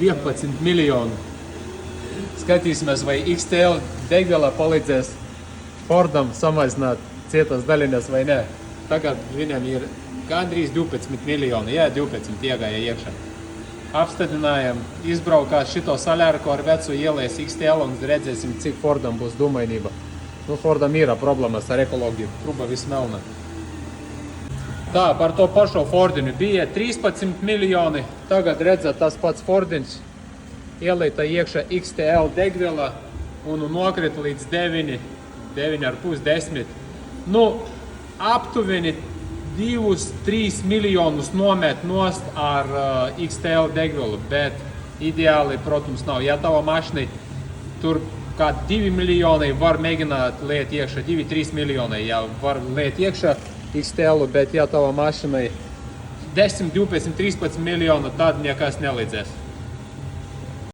11 miljonu. Skatīsimies, vai XTL degviela palīdzēs Fordam samazināt cietās daļiņas vai ne. Tagad viņam ir gandrīz 12 miljoni, 12 iegāja iekšā. Apstādinājām, izbraukās šito saļārku ar vecu ielēs XTL un redzēsim, cik Fordam būs domainība. Fordam ir problēmas ar ekoloģiju, truba viss melna. Tā, par to pašo Fordinu bija 13 miljoni, tagad redzat tas pats Fordins, ielīta iekšā XTL degviela un nokrita līdz 9,5, 10. Aptuveni 2-3 miljonus nomet nost ar XTL degvielu, bet ideāli, protams, nav. Ja tava mašinai tur kā 2 miljoni var mēģināt liet iekšā, 2-3 miljoni, ja var liet iekšā XTL, bet ja tava mašinai 10, 12, 13 miljonu, tad nekas nelīdzēs.